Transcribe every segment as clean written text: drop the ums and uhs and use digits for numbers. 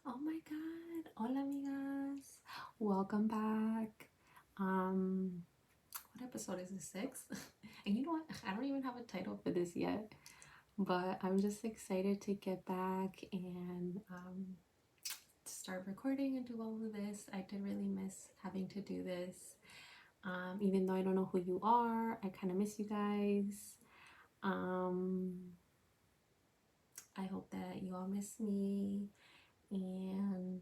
Oh my god. Hola amigas. Welcome back. Um what episode is this? 6? And you know what? I don't even have a title for this yet. But I'm just excited to get back and to start recording and do all of this. I did really miss having to do this. Even though I don't know who you are, I kind of miss you guys. Um I hope that you all miss me and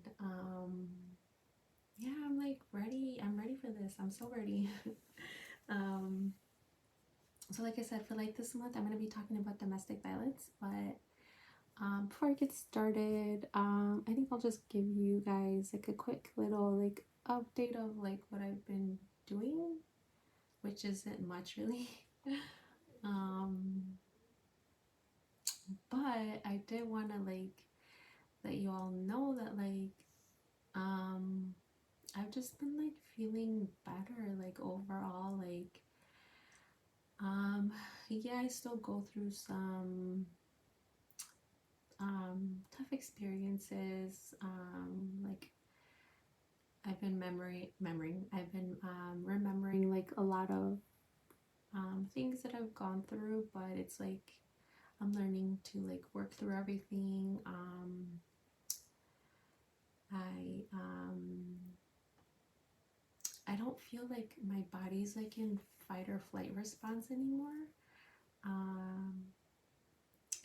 yeah, I'm like ready. I'm ready for this. I'm so ready. um, so like I said, for like this month, I'm gonna be talking about domestic violence. But before I get started, I think I'll just give you guys like a quick little like update of like what I've been doing, which isn't much really. um, but I did want to like let you all know that like um I've just been like feeling better like overall like yeah, I still go through some tough experiences. Like I've been remembering like a lot of things that I've gone through, but it's like I'm learning to like work through everything. I I don't feel like my body's like in fight or flight response anymore. Um,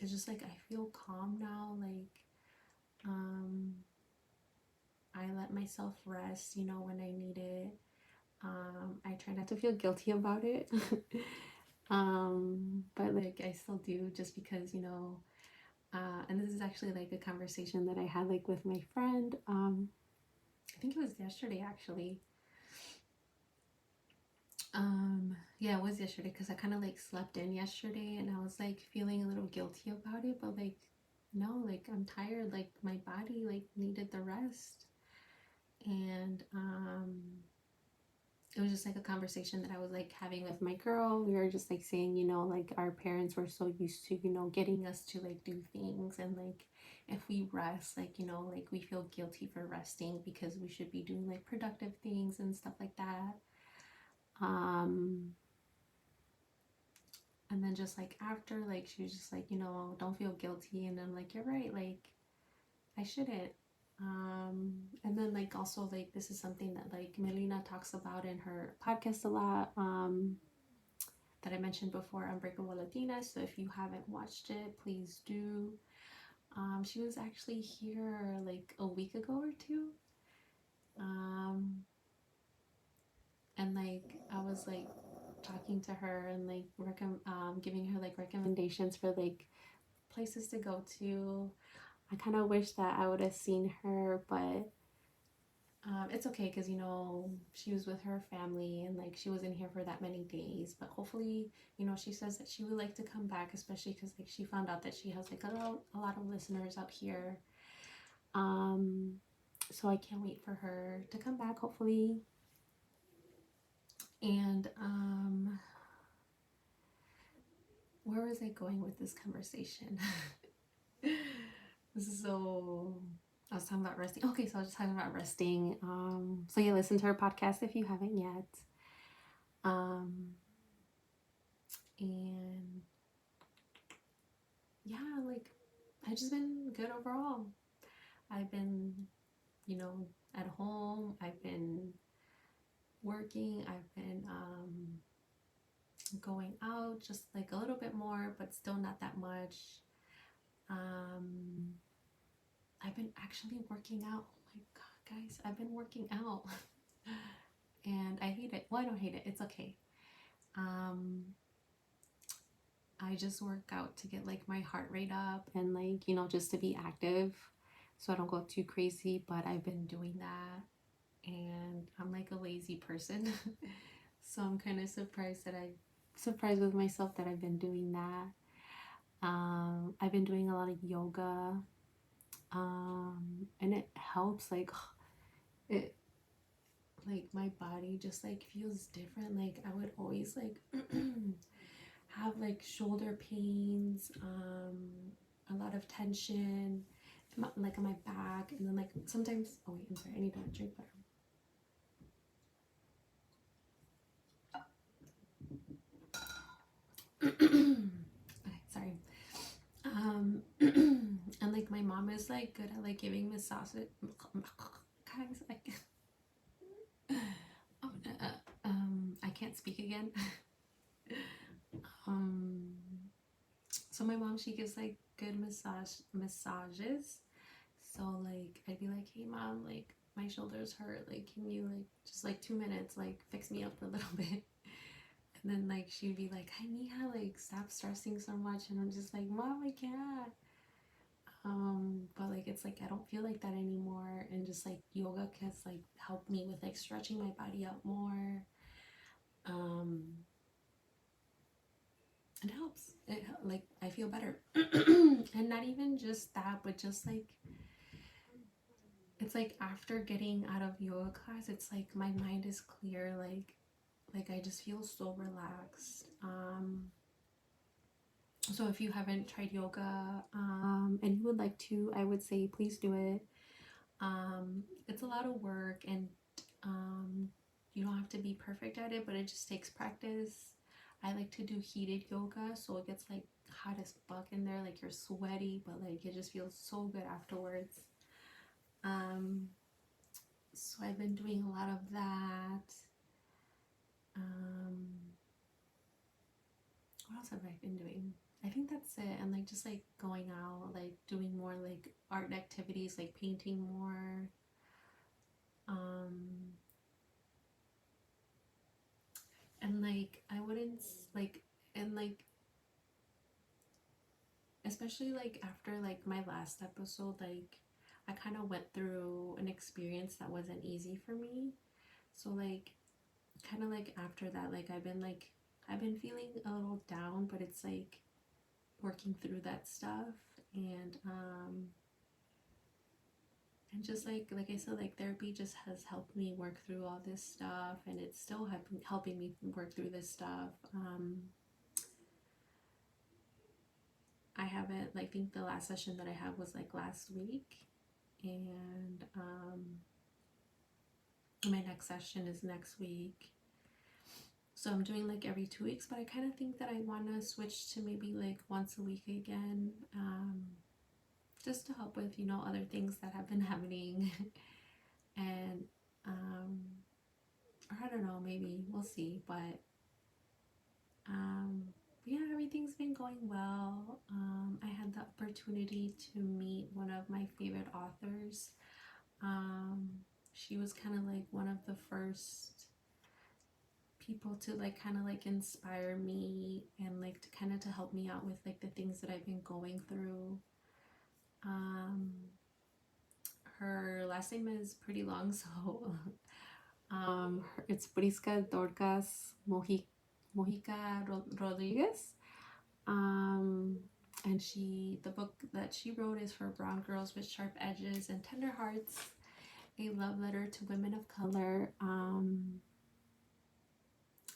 it's just like I feel calm now. Like um, I let myself rest, when I need it. I try not to feel guilty about it. But like I still do just because, and this is actually like a conversation that I had like with my friend. I think it was yesterday actually. Yeah, it was yesterday because I kind of like slept in yesterday and I was like feeling a little guilty about it, but like no, like I'm tired, like my body like needed the rest. And it was just like a conversation that I was like having with my girl. We were just like saying, like our parents were so used to, getting us to like do things, and like if we rest, like, like we feel guilty for resting because we should be doing like productive things and stuff like that. Um and then just like after, like she was just like, don't feel guilty, and I'm like, you're right, like I shouldn't. And then like also like this is something that like Melina talks about in her podcast a lot. That I mentioned before, Unbreakable Latina. So if you haven't watched it, please do. She was actually here like a week ago or two. Um, and like I was like talking to her and like giving her like recommendations for like places to go to. I kind of wish that I would have seen her, but it's okay because she was with her family and like she wasn't here for that many days. But hopefully, she says that she would like to come back, especially because like she found out that she has like a lot of listeners out here. Um, so I can't wait for her to come back, hopefully. And where was I going with this conversation? So I was talking about resting. Okay, so I was just talking about resting. So yeah, listen to her podcast if you haven't yet. Um, and yeah, like I've just been good overall. I've been, at home. I've been working. I've been going out just like a little bit more, but still not that much. Um, I've been actually working out. Oh my god, guys, I've been working out, and I hate it. Well, I don't hate it. It's okay. Um, I just work out to get like my heart rate up and like, just to be active so I don't go too crazy. But I've been doing that and I'm like a lazy person. So I'm kind of surprised with myself that I've been doing that. I've been doing a lot of yoga. And it helps like it like my body just like feels different. Like I would always like have like shoulder pains, a lot of tension. like on my back, and then like sometimes, oh wait, I'm sorry, I need to drink water. Okay, sorry. And like my mom is like good at like giving massages. Guys, oh, I can't speak again. um, so my mom, she gives like good massages. So like I'd be like, hey mom, like my shoulders hurt. Like, can you like just like 2 minutes, like fix me up a little bit? And then like she'd be like, hi Mija, like stop stressing so much. And I'm just like, mom, I can't. But like it's like I don't feel like that anymore, and just like yoga has like helped me with like stretching my body out more. Um, it helps. It like I feel better, and not even just that, but just like it's like after getting out of yoga class, it's like my mind is clear. Like I just feel so relaxed. So if you haven't tried yoga, and you would like to, I would say please do it. It's a lot of work, and you don't have to be perfect at it, but it just takes practice. I like to do heated yoga, so it gets like hot as fuck in there, like you're sweaty, but like it just feels so good afterwards. Um, so I've been doing a lot of that. Um, what else have I been doing? I think that's it. And like just like going out, like doing more like art activities, like painting more. Um, and like I wouldn't like and like especially like after like my last episode, like I kind of went through an experience that wasn't easy for me. So like kind of like after that, like I've been feeling a little down, but it's like working through that stuff. And just like I said, like therapy just has helped me work through all this stuff, and it's still helping me work through this stuff. I haven't, like, I think the last session that I had was like last week, and my next session is next week. So I'm doing like every 2 weeks, but I kind of think that I want to switch to maybe like once a week again, just to help with, other things that have been happening. And or I don't know, maybe we'll see. But um, yeah, everything's been going well. I had the opportunity to meet one of my favorite authors. Um, she was kind of like one of the first people to like kind of like inspire me, and like to kind of to help me out with like the things that I've been going through. Um, her last name is pretty long, so it's Prisca Dorcas Mojica Rodriguez. Um, and the book that she wrote is for brown girls with sharp edges and tender hearts, a love letter to women of color.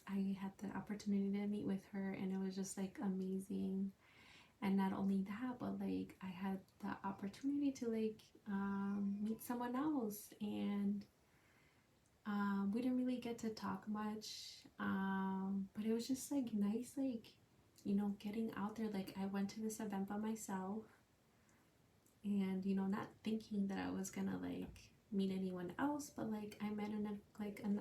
I had the opportunity to meet with her, and it was just like amazing. And not only that, but like I had the opportunity to like meet someone else, and we didn't really get to talk much, but it was just like nice, like getting out there. Like I went to this event by myself, and not thinking that I was gonna like meet anyone else, but like I met an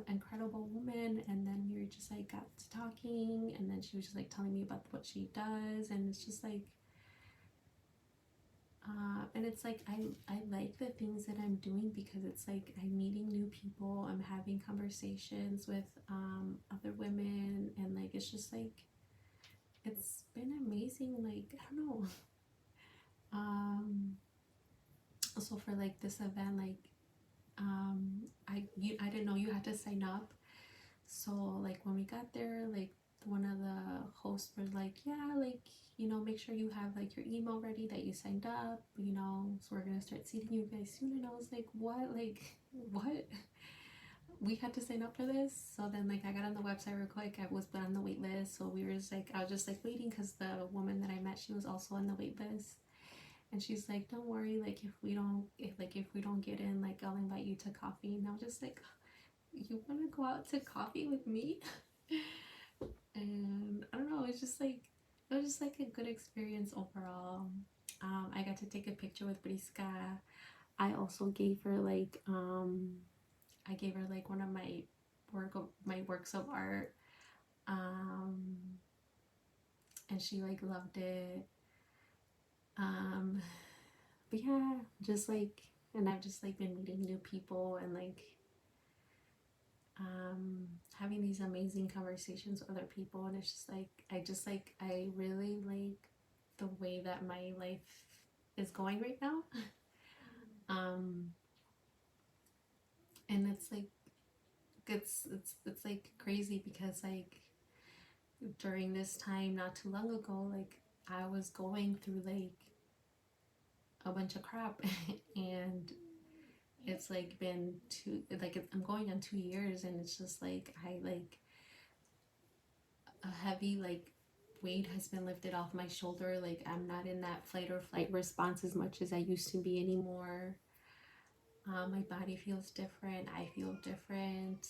incredible woman, and then we were just like got to talking, and then she was just like telling me about what she does, and it's just like and it's like I like the things that I'm doing, because it's like I'm meeting new people, I'm having conversations with other women, and like it's just like it's been amazing. Like I don't know. So for like this event, like I didn't know you had to sign up. So like when we got there, like one of the hosts were like, yeah, like make sure you have like your email ready that you signed up, so we're gonna start seating you guys soon. And I was like, what? Like what? We had to sign up for this? So then like I got on the website real quick. I was on the wait list, so we were just like I was just like waiting, because the woman that I met, she was also on the wait list. And she's like, don't worry, like if we don't get in, like I'll invite you to coffee. And I was just like, you want to go out to coffee with me? And I don't know, it was just like a good experience overall. I got to take a picture with Briska. I also gave her I gave her like one of my works of art, um, and she like loved it. Um, but yeah, just like, and I've just like been meeting new people and like having these amazing conversations with other people, and it's just like I really like the way that my life is going right now. um and it's like it's like crazy because like during this time not too long ago, like I was going through like a bunch of crap and it's like been I'm going on 2 years, and it's just like I like a heavy like weight has been lifted off my shoulder. Like I'm not in that fight or flight response as much as I used to be anymore. My body feels different. I feel different.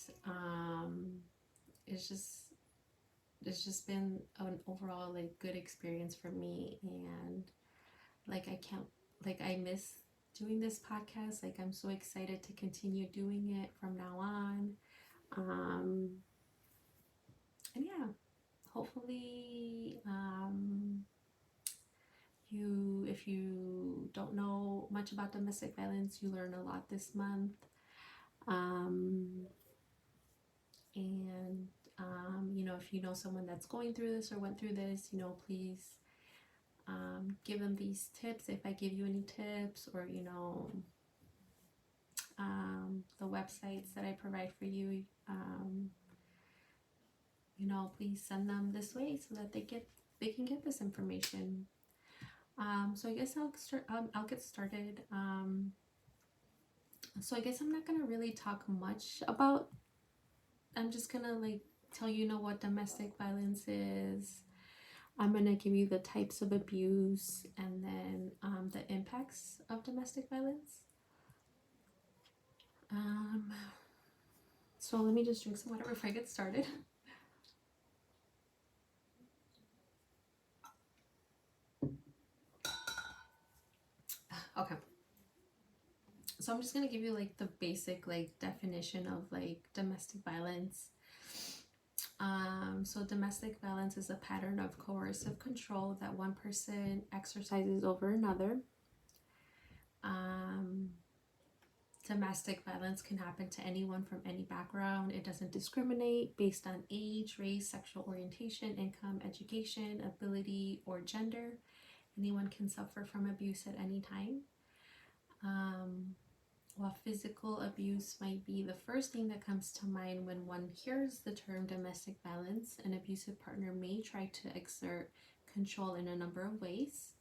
It's just it's just been an overall like good experience for me, and like I can't like I miss doing this podcast. Like I'm so excited to continue doing it from now on. Um, and yeah, hopefully you if you don't know much about domestic violence, you learn a lot this month. Um, and you know, if you know someone that's going through this or went through this, you know, please give them these tips if I give you any tips, or you know, the websites that I provide for you, you know, please send them this way so that they can get this information. So I guess I'll get started. So I guess I'm not gonna really talk much about. I'm just gonna like tell you know what domestic violence is. I'm gonna give you the types of abuse and then the impacts of domestic violence. Um, so let me just drink some water before I get started. Okay. So I'm just gonna give you like the basic like definition of like domestic violence. So domestic violence is a pattern of coercive control that one person exercises over another. Um, Domestic violence can happen to anyone from any background. It doesn't discriminate based on age, race, sexual orientation, income, education, ability, or gender. Anyone can suffer from abuse at any time. While physical abuse might be the first thing that comes to mind when one hears the term domestic violence, an abusive partner may try to exert control in a number of ways.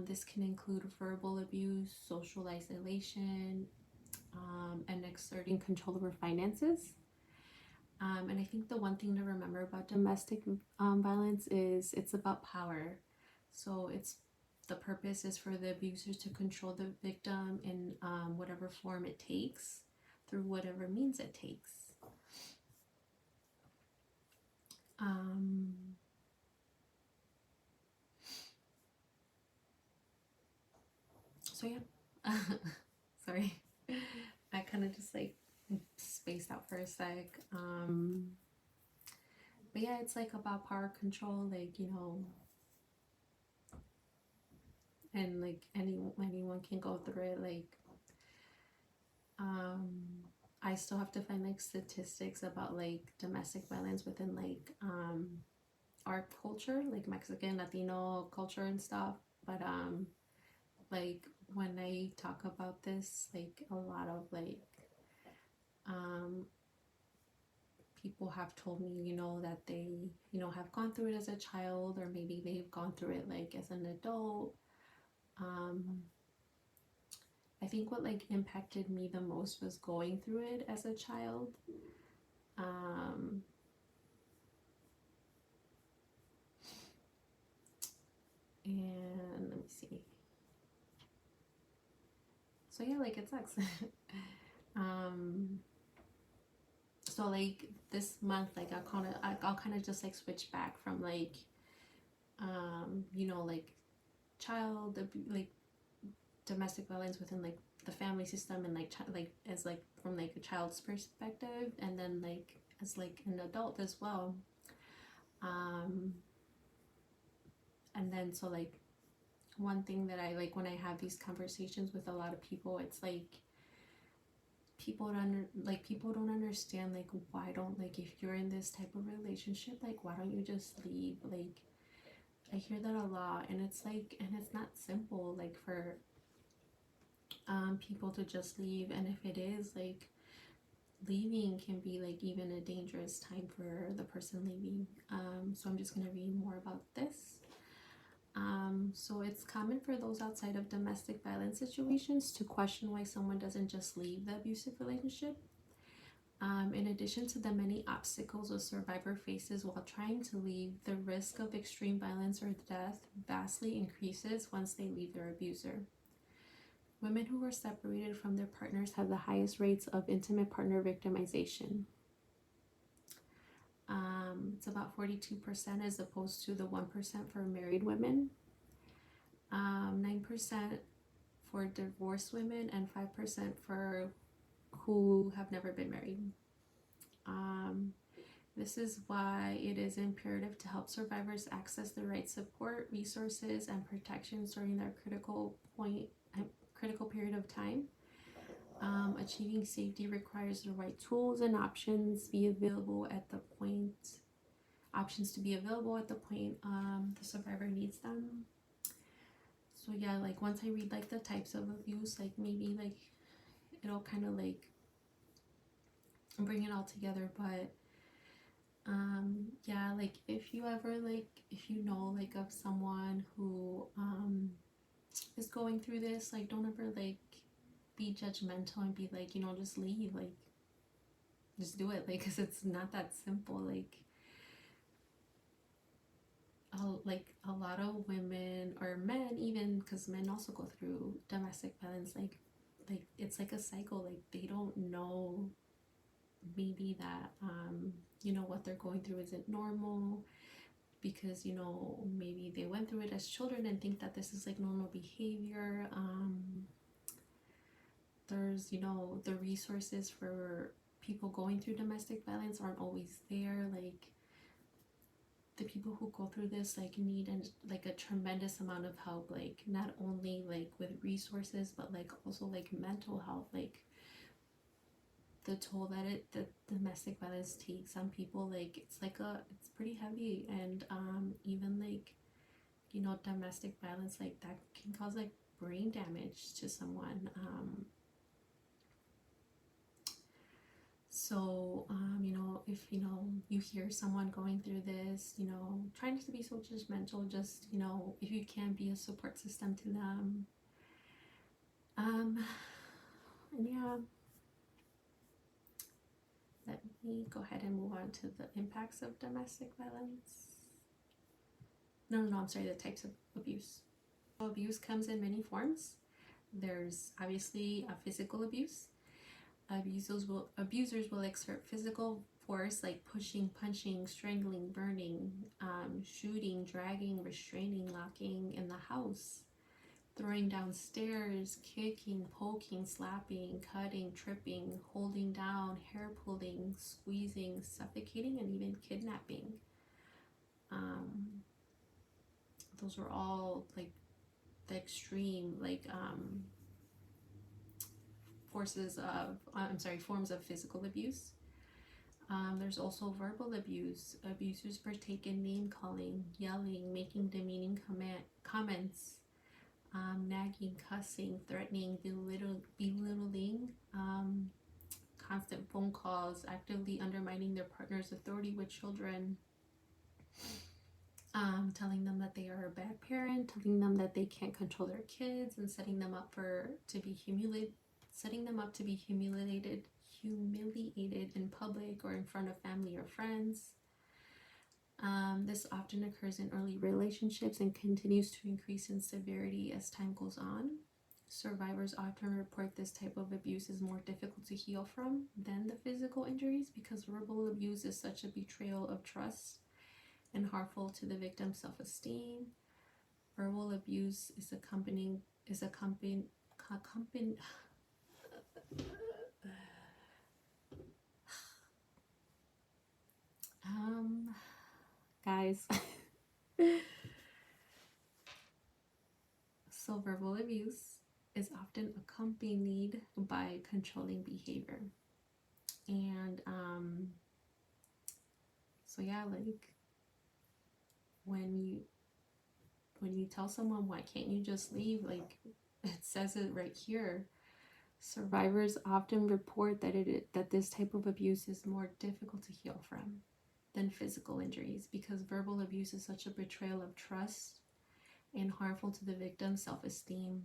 This can include verbal abuse, social isolation, and exerting control over finances. And I think the one thing to remember about domestic violence is it's about power. So the purpose is for the abusers to control the victim in whatever form it takes, through whatever means it takes. So yeah, sorry, I kind of just like spaced out for a sec. But yeah, it's like about power control, like you know, and like anyone can go through it. Like, I still have to find like statistics about like domestic violence within like our culture, like Mexican, Latino culture and stuff. But like when I talk about this, like a lot of like people have told me, you know, that they, you know, have gone through it as a child, or maybe they've gone through it like as an adult. I think what like impacted me the most was going through it as a child. And let me see. So yeah, like it sucks. um so like this month, like I'll kind of just like switch back from like you know, like like domestic violence within like the family system, and like like as like from like a child's perspective, and then like as like an adult as well. um and then so like one thing that I like when I have these conversations with a lot of people, it's like people don't understand like why don't, like if you're in this type of relationship, like why don't you just leave? Like I hear that a lot, and it's like, and it's not simple like for people to just leave. And if it is, like leaving can be like even a dangerous time for the person leaving. So I'm just going to read more about this. So it's common for those outside of domestic violence situations to question why someone doesn't just leave the abusive relationship. In addition to the many obstacles a survivor faces while trying to leave, the risk of extreme violence or death vastly increases once they leave their abuser. Women who are separated from their partners have the highest rates of intimate partner victimization. It's about 42% as opposed to the 1% for married women, 9% for divorced women, and 5% for who have never been married. This is why it is imperative to help survivors access the right support, resources, and protections during their critical period of time. Achieving safety requires the right tools and options to be available at the point the survivor needs them. So yeah, like once I read like the types of abuse, like maybe like it'll kind of like bring it all together. But yeah, like if you ever like, if you know like of someone who is going through this, like don't ever like be judgmental and be like, you know, just leave, like just do it, like because it's not that simple. Like a lot of women or men, even because men also go through domestic violence, like it's like a cycle. Like they don't know maybe that you know what they're going through isn't normal, because you know maybe they went through it as children and think that this is like normal behavior. There's, you know, the resources for people going through domestic violence aren't always there. Like the people who go through this like need like a tremendous amount of help, like not only like with resources but like also like mental health. Like the toll that domestic violence takes on people, like it's pretty heavy. And even like, you know, domestic violence like that can cause like brain damage to someone. So you know, if you know you hear someone going through this, you know, try not to be so judgmental. Just, you know, if you can, be a support system to them. And yeah, let me go ahead and move on to the impacts of domestic violence. No, I'm sorry, the types of abuse. So abuse comes in many forms. There's obviously a physical abuse. Abusers will exert physical force like pushing, punching, strangling, burning, shooting, dragging, restraining, locking in the house, throwing down stairs, kicking, poking, slapping, cutting, tripping, holding down, hair pulling, squeezing, suffocating, and even kidnapping. Those are all like the extreme like forms of physical abuse. There's also verbal abuse. Abusers partake in name calling, yelling, making demeaning comments, nagging, cussing, threatening, belittling, constant phone calls, actively undermining their partner's authority with children, telling them that they are a bad parent, telling them that they can't control their kids, and setting them up to be humiliated in public or in front of family or friends. This often occurs in early relationships and continues to increase in severity as time goes on. Survivors often report this type of abuse is more difficult to heal from than the physical injuries because verbal abuse is such a betrayal of trust and harmful to the victim's self-esteem. Verbal abuse is accompanying guys. So verbal abuse is often accompanied by controlling behavior. And so yeah, like when you tell someone, why can't you just leave, like it says it right here. Survivors often report that this type of abuse is more difficult to heal from than physical injuries because verbal abuse is such a betrayal of trust and harmful to the victim's self-esteem.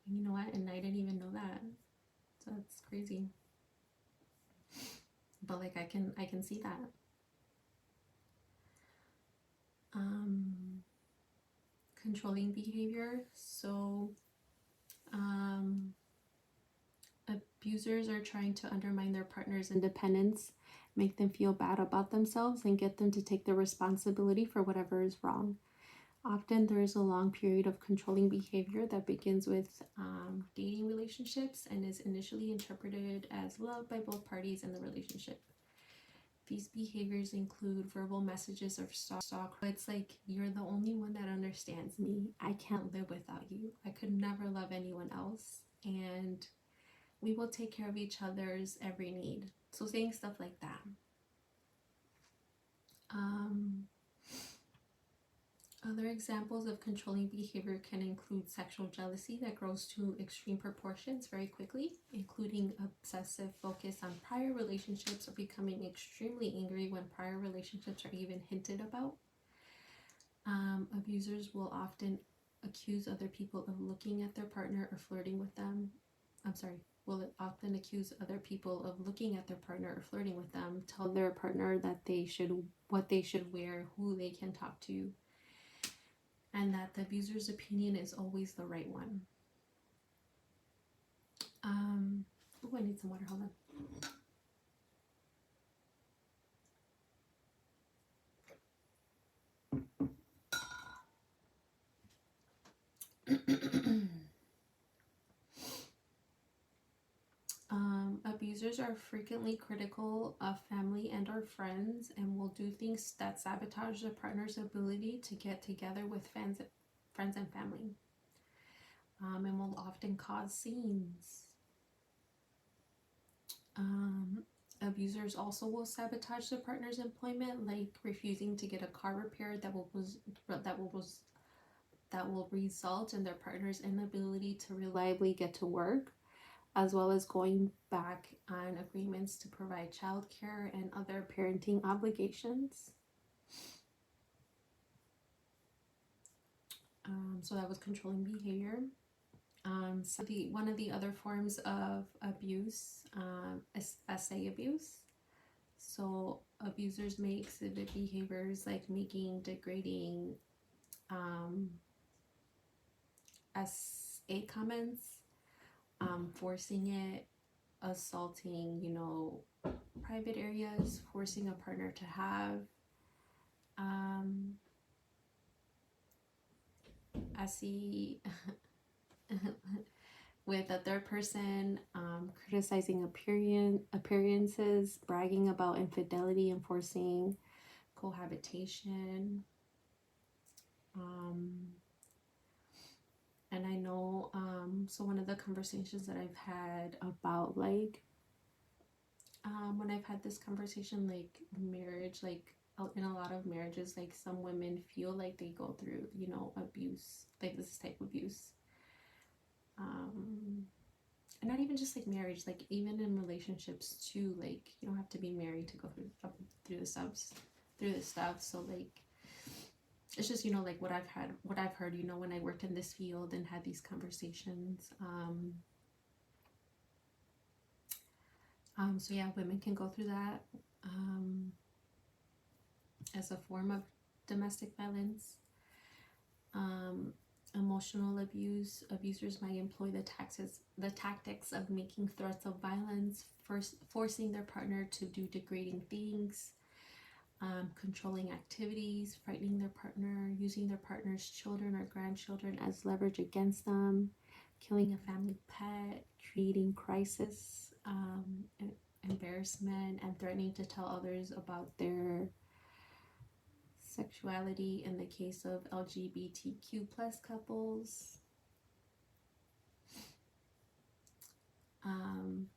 And you know what? And I didn't even know that. So that's crazy. But like I can see that. Controlling behavior. So abusers are trying to undermine their partner's independence, make them feel bad about themselves, and get them to take the responsibility for whatever is wrong. Often there is a long period of controlling behavior that begins with dating relationships and is initially interpreted as love by both parties in the relationship. These behaviors include verbal messages of stalk. It's like, you're the only one that understands me. I can't live without you. I could never love anyone else. And we will take care of each other's every need. So saying stuff like that. Other examples of controlling behavior can include sexual jealousy that grows to extreme proportions very quickly, including obsessive focus on prior relationships or becoming extremely angry when prior relationships are even hinted about. Abusers will often accuse other people of looking at their partner or flirting with them. Will often accuse other people of looking at their partner or flirting with them, tell their partner that what they should wear, who they can talk to, and that the abuser's opinion is always the right one. Oh, I need some water, hold on. Abusers are frequently critical of family and or friends and will do things that sabotage their partner's ability to get together with friends and family. And will often cause scenes. Abusers also will sabotage their partner's employment, like refusing to get a car repaired that will result in their partner's inability to reliably get to work, as well as going back on agreements to provide childcare and other parenting obligations. So that was controlling behavior. So one of the other forms of abuse is essay abuse. So abusers may exhibit behaviors like making degrading essay comments, forcing it, assaulting, private areas, forcing a partner to have essay with a third person, criticizing appearances, bragging about infidelity, and forcing cohabitation. And I know, so one of the conversations that I've had about like, when I've had this conversation, like marriage, like in a lot of marriages, like some women feel like they go through, abuse, like this type of abuse. And not even just like marriage, like even in relationships too, like you don't have to be married to go through this stuff. So like, it's just, like what I've heard, when I worked in this field and had these conversations. So yeah, women can go through that as a form of domestic violence. Emotional abuse. Abusers might employ the tactics of making threats of violence, first forcing their partner to do degrading things, controlling activities, frightening their partner, using their partner's children or grandchildren as leverage against them, killing a family pet, creating crisis, embarrassment, and threatening to tell others about their sexuality in the case of LGBTQ plus couples.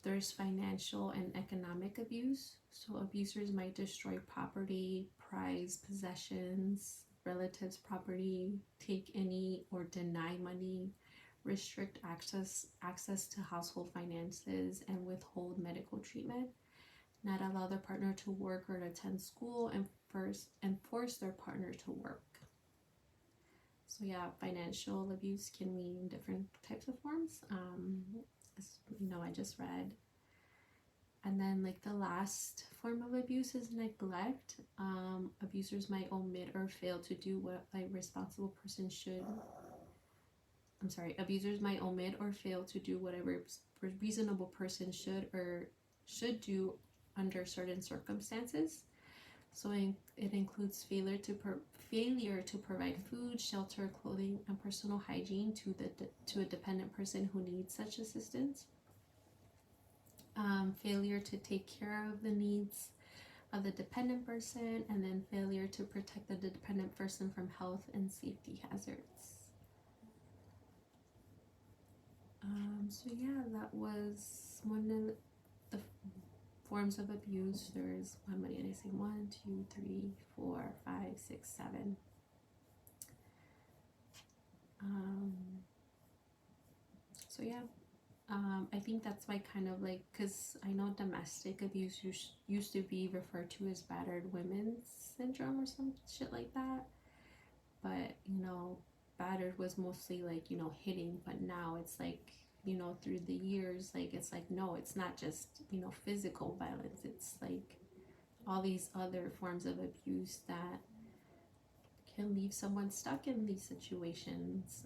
There's financial and economic abuse. So abusers might destroy property, prize possessions, relatives' property, take any or deny money, restrict access to household finances, and withhold medical treatment. Not allow their partner to work or to attend school, and force their partner to work. So yeah, financial abuse can mean different types of forms. As I just read. And then like the last form of abuse is neglect. Abusers might omit or fail to do what a responsible person should. Abusers might omit or fail to do whatever reasonable person should do under certain circumstances. So it includes failure to provide food, shelter, clothing, and personal hygiene to a dependent person who needs such assistance. Failure to take care of the needs of the dependent person, and then failure to protect the dependent person from health and safety hazards. So yeah, that was one of the forms of abuse. There's one, what did I say? 1, 2, 3, 4, 5, 6, 7. So yeah, I think that's why kind of like, because I know domestic abuse used to be referred to as battered women's syndrome or some shit like that. But, battered was mostly like, hitting. But now it's like, through the years, like, it's like, no, it's not just, physical violence. It's like all these other forms of abuse that can leave someone stuck in these situations.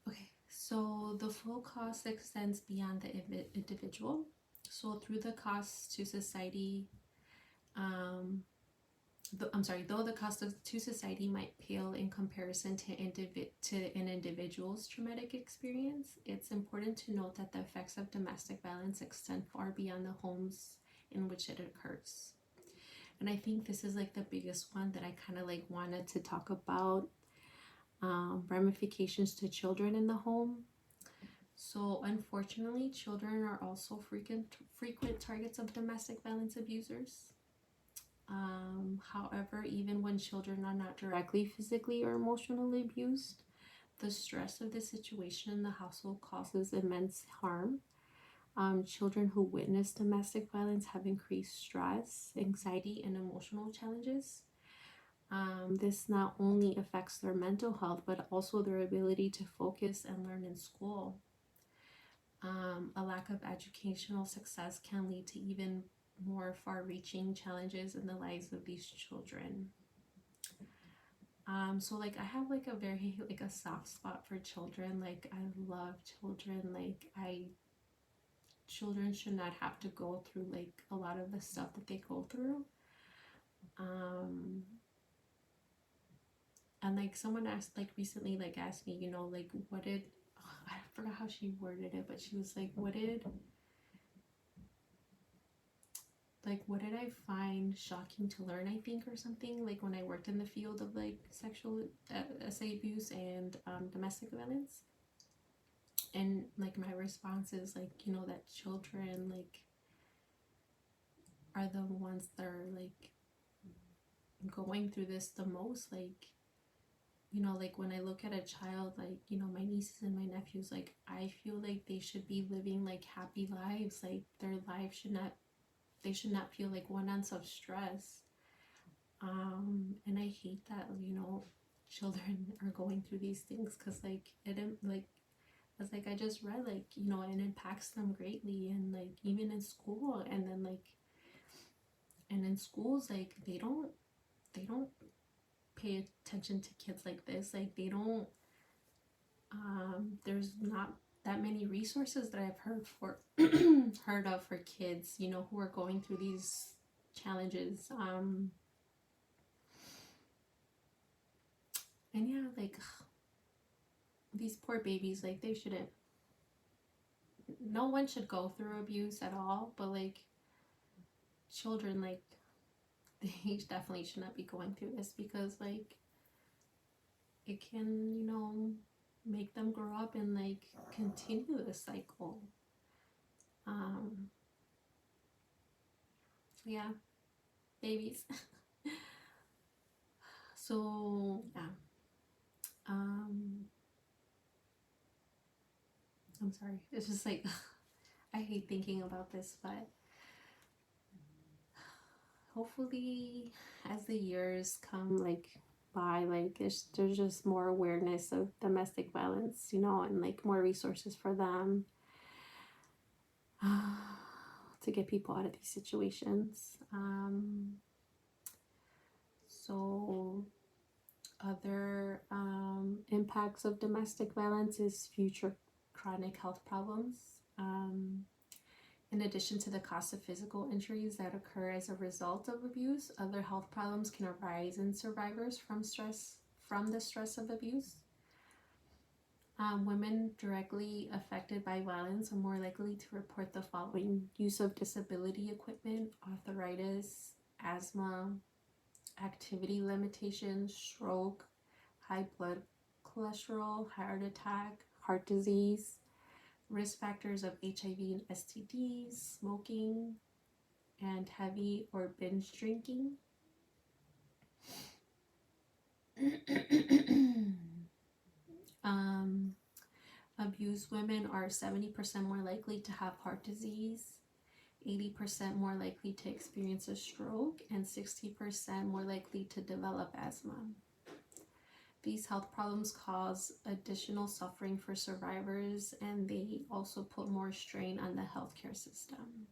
Okay, so the full cost extends beyond the individual. So through the costs to society, though the cost to society might pale in comparison to an individual's traumatic experience, it's important to note that the effects of domestic violence extend far beyond the homes in which it occurs. And I think this is like the biggest one that I kind of like wanted to talk about, ramifications to children in the home. So unfortunately, children are also frequent targets of domestic violence abusers. However, even when children are not directly physically or emotionally abused, the stress of the situation in the household causes immense harm. Children who witness domestic violence have increased stress, anxiety, and emotional challenges. This not only affects their mental health, but also their ability to focus and learn in school. A lack of educational success can lead to even more far-reaching challenges in the lives of these children. So like I have like a very like a soft spot for children. Like I love children. Children should not have to go through like a lot of the stuff that they go through. And like someone recently asked me, what did, I forgot how she worded it, but she was like, what did I find shocking to learn, I think, or something, like when I worked in the field of like sexual abuse and domestic violence. And like my response is like, that children like are the ones that are like going through this the most. Like, like when I look at a child, like, my nieces and my nephews, like I feel like they should be living like happy lives. Like their life they should not feel like 1 ounce of stress. And I hate that, children are going through these things, because like it like as like I just read, like, it impacts them greatly, and like even in school. And then like And in schools, like they don't pay attention to kids like this. Like they don't there's not that many resources that I've heard of for kids, you know, who are going through these challenges. And yeah, like these poor babies, like they shouldn't, no one should go through abuse at all, but like children, like they definitely should not be going through this, because like it can, you know, make them grow up and like continue the cycle. um yeah, babies. So yeah, um I'm sorry, it's just like I hate thinking about this, but hopefully as the years come like by, like there's just more awareness of domestic violence, you know, and like more resources for them to get people out of these situations. So other impacts of domestic violence is future chronic health problems. In addition to the cost of physical injuries that occur as a result of abuse, other health problems can arise in survivors from the stress of abuse. Women directly affected by violence are more likely to report the following: use of disability equipment, arthritis, asthma, activity limitations, stroke, high blood cholesterol, heart attack, heart disease, risk factors of HIV and STDs, smoking, and heavy or binge drinking. um, Abused women are 70% more likely to have heart disease, 80% more likely to experience a stroke, and 60% more likely to develop asthma. These health problems cause additional suffering for survivors, and they also put more strain on the healthcare system.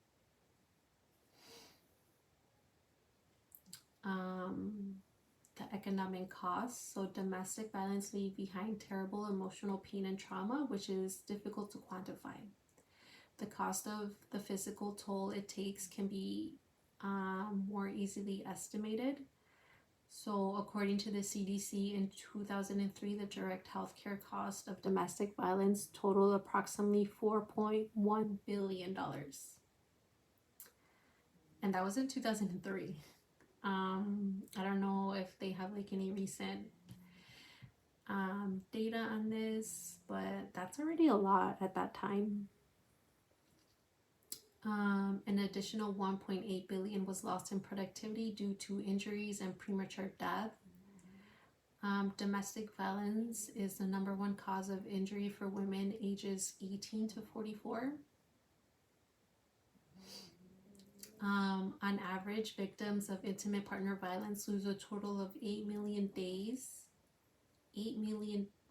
The economic costs. So domestic violence leaves behind terrible emotional pain and trauma, which is difficult to quantify. The cost of the physical toll it takes can be more easily estimated. So according to the CDC in 2003, the direct healthcare cost of domestic violence totaled approximately $4.1 billion. And that was in 2003. I don't know if they have like any recent data on this, but that's already a lot at that time. An additional 1.8 billion was lost in productivity due to injuries and premature death. Domestic violence is the number one cause of injury for women ages 18 to 44. On average, victims of intimate partner violence lose a total of 8 million days, 8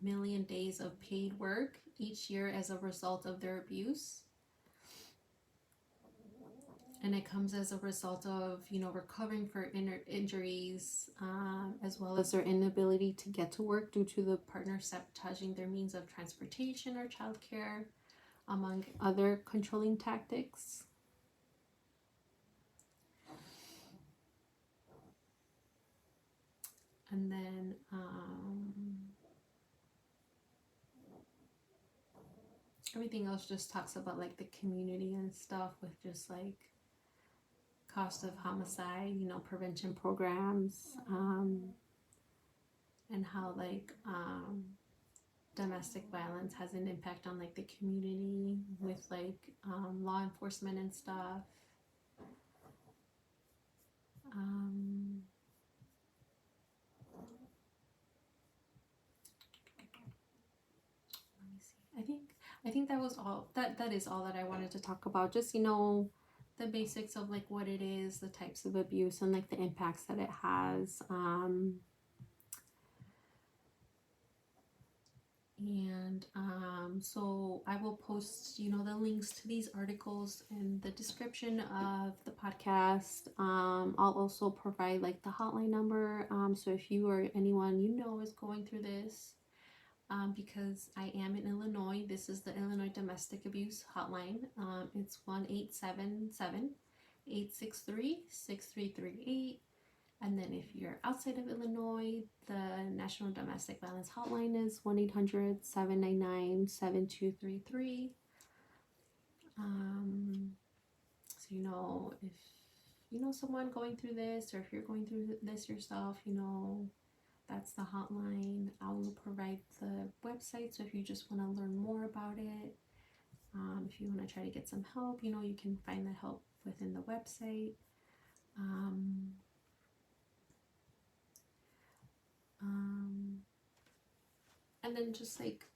million days of paid work each year as a result of their abuse. And it comes as a result of, you know, recovering for injuries, as well as their inability to get to work due to the partner sabotaging their means of transportation or childcare, among other controlling tactics. And then everything else just talks about like the community and stuff, with just like cost of homicide, you know, prevention programs, and how like domestic violence has an impact on like the community with like law enforcement and stuff. Let me see. I think that was all. That is all that I wanted to talk about. Just, you know, the basics of like what it is, the types of abuse, and like the impacts that it has. And so I will post, the links to these articles in the description of the podcast. I'll also provide like the hotline number. So if you or anyone is going through this, because I am in Illinois, this is the Illinois Domestic Abuse Hotline. It's 1-877-863-6338. And then if you're outside of Illinois, the National Domestic Violence Hotline is 1-800-799-7233. So, if you know someone going through this, or if you're going through this yourself, that's the hotline. I will provide the website. So if you just want to learn more about it, if you want to try to get some help, you can find the help within the website. And then just like,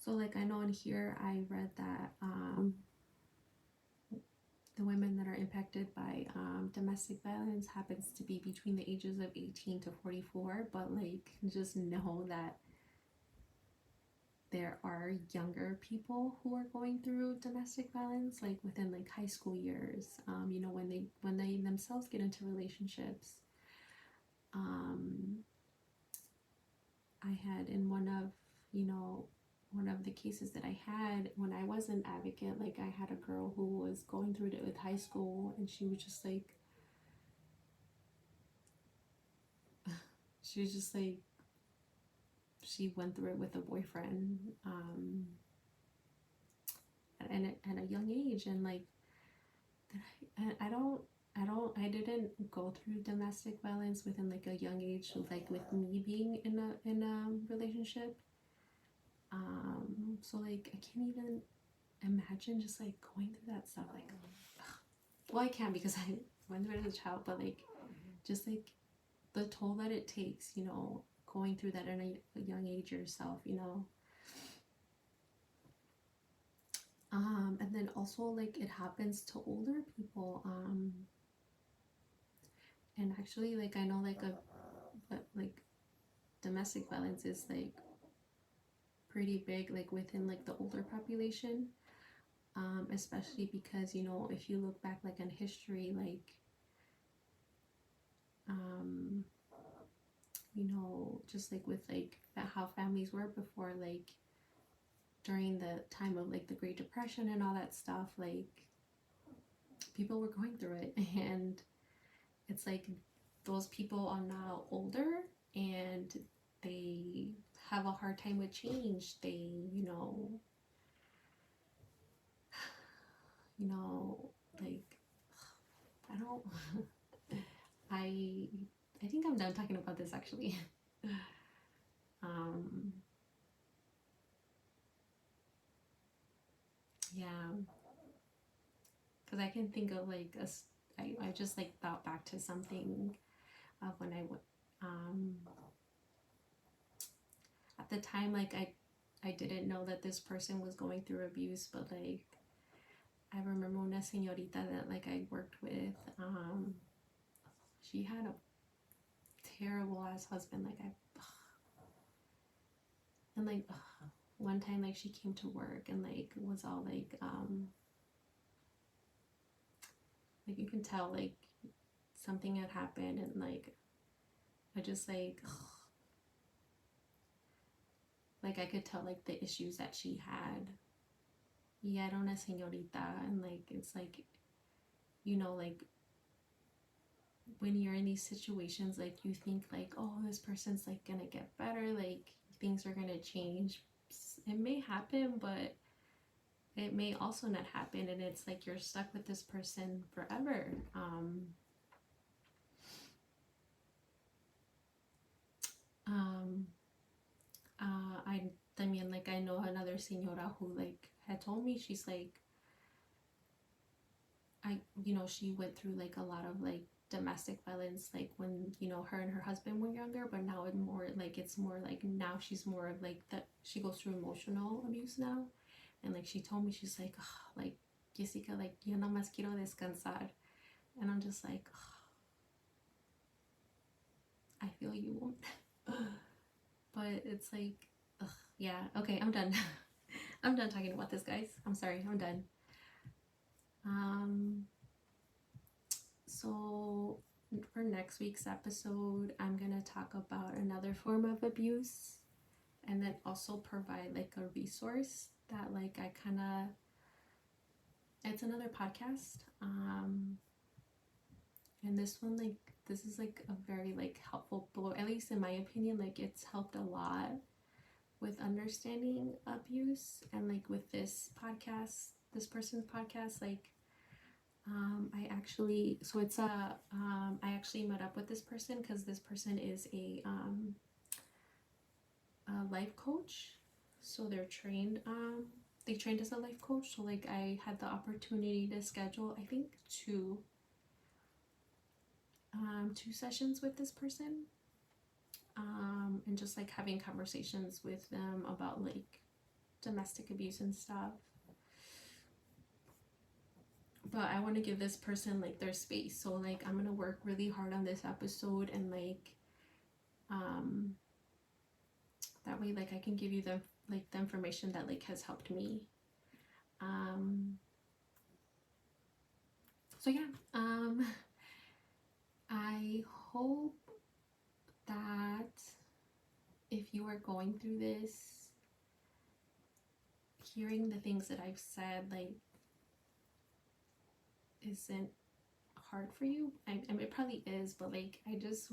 so like I know in here I read that the women that are impacted by domestic violence happens to be between the ages of 18 to 44, but like just know that there are younger people who are going through domestic violence, like within like high school years, when they themselves get into relationships. I had in one of the cases that I had when I was an advocate, like I had a girl who was going through it with high school, and she was just like she went through it with a boyfriend at a young age, and like I didn't go through domestic violence within like a young age, like with me being in a relationship. So like I can't even imagine just like going through that stuff. Like, well, I can because I went through it as a child, but like just like the toll that it takes, going through that at a young age yourself, and then also like it happens to older people, and actually like I know like domestic violence is like pretty big like within like the older population, especially because if you look back like in history, like just like with like how families were before, like during the time of like the Great Depression and all that stuff, like people were going through it, and it's like those people are now older and they have a hard time with change. They like I don't I think I'm done talking about this actually. Yeah, because I can think of like I just like thought back to something of when at the time, like I didn't know that this person was going through abuse, but like I remember una señorita that like I worked with, she had a terrible ass husband, like and like one time like she came to work and like was all like you can tell like something had happened, and like I just like I could tell like the issues that she had. Yeah, era una señorita, and like it's like like when you're in these situations, like you think like, oh, this person's like gonna get better, like things are gonna change. It may happen, but it may also not happen, and it's like you're stuck with this person forever. I mean, like I know another señora who like had told me, she's like, she went through like a lot of like domestic violence, like when her and her husband were younger, but now it's more like now she's more of like that she goes through emotional abuse now, and like she told me, she's like, oh, like Jessica, like yo nada más quiero descansar, and I'm just like, oh. I feel you won't. But it's like, ugh, yeah, okay, I'm done. I'm done talking about this, guys. I'm sorry, I'm done. So for next week's episode, I'm gonna talk about another form of abuse, and then also provide like a resource that like I kind of, it's another podcast. And this one, like, this is like a very like helpful book, at least in my opinion. Like, it's helped a lot with understanding abuse. And like with this podcast, this person's podcast, like, I actually, so it's a, I actually met up with this person because this person is a life coach. So they're trained, they trained as a life coach. So like I had the opportunity to schedule, I think two sessions with this person, and just like having conversations with them about like domestic abuse and stuff. But I want to give this person like their space, so like I'm gonna work really hard on this episode, and like that way like I can give you the like the information that like has helped me. So yeah, I hope that if you are going through this, hearing the things that I've said like isn't hard for you. I mean, it probably is, but like I just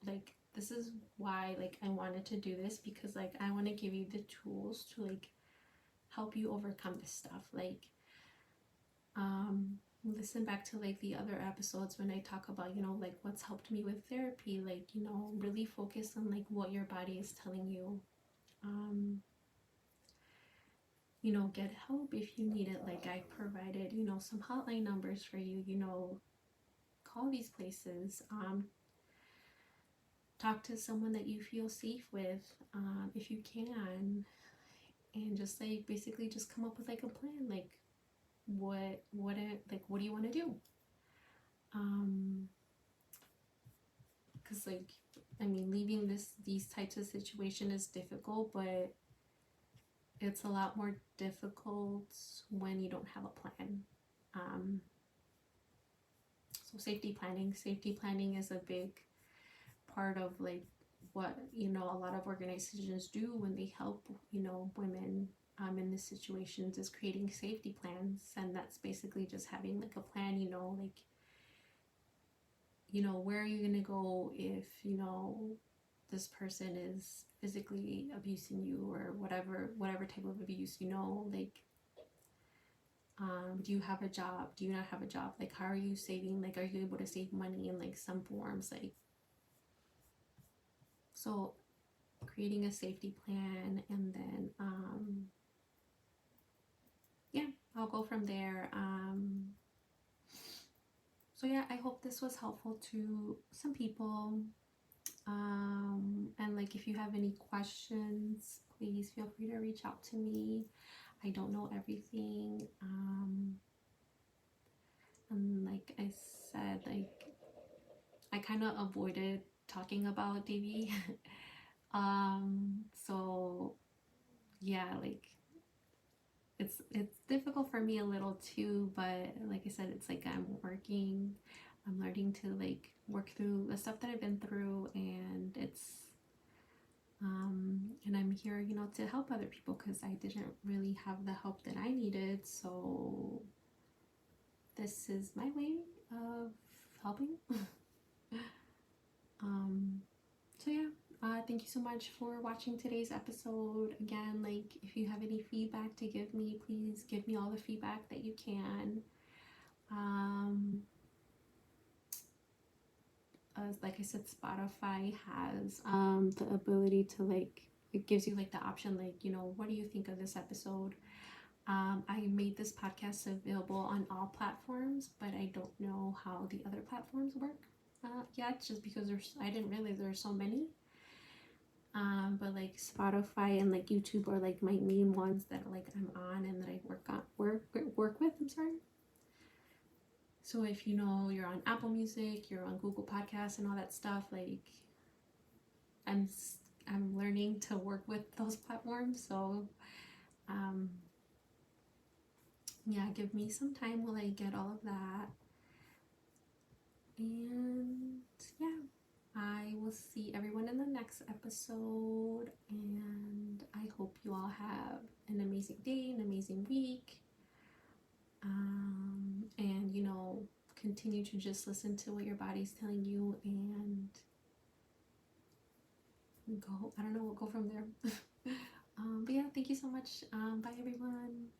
like, this is why like I wanted to do this, because like I want to give you the tools to like help you overcome this stuff. Like listen back to like the other episodes when I talk about, you know, like what's helped me with therapy. Like, you know, really focus on like what your body is telling you. You know, get help if you need it. Like I provided, you know, some hotline numbers for you. You know, call these places. Talk to someone that you feel safe with, if you can, and just like basically just come up with like a plan. Like what do you want to do? Because like, I mean, leaving these types of situation is difficult, but it's a lot more difficult when you don't have a plan. So safety planning is a big part of like what, you know, a lot of organizations do when they help, you know, women in these situations, is creating safety plans. And that's basically just having like a plan, you know, like, you know, where are you going to go if, you know, this person is physically abusing you, or whatever type of abuse, you know, like, do you have a job? Do you not have a job? Like, how are you saving? Like, are you able to save money in like some forms? Like, so creating a safety plan, and then yeah, I'll go from there. So yeah, I hope this was helpful to some people. And like, if you have any questions, please feel free to reach out to me. I don't know everything. And like I said, like I kind of avoided talking about DV. So yeah, like it's difficult for me a little too, but like I said, it's like I'm learning to like work through the stuff that I've been through, and it's and I'm here, you know, to help other people, because I didn't really have the help that I needed. So this is my way of helping. So yeah, thank you so much for watching today's episode. Again, like if you have any feedback to give me, please give me all the feedback that you can. Like I said, Spotify has the ability to like, it gives you like the option, like, you know, what do you think of this episode? I made this podcast available on all platforms, but I don't know how the other platforms work yet, just because I didn't realize there are so many. But like Spotify and like YouTube are like my main ones that like I'm on and that I work with. I'm sorry. So if you know you're on Apple Music, you're on Google Podcasts and all that stuff, like I'm learning to work with those platforms. So yeah, give me some time while I get all of that. And yeah, I will see everyone in the next episode. And I hope you all have an amazing day, an amazing week. And continue to just listen to what your body's telling you and go, I don't know, we'll go from there. But yeah, thank you so much. Bye everyone.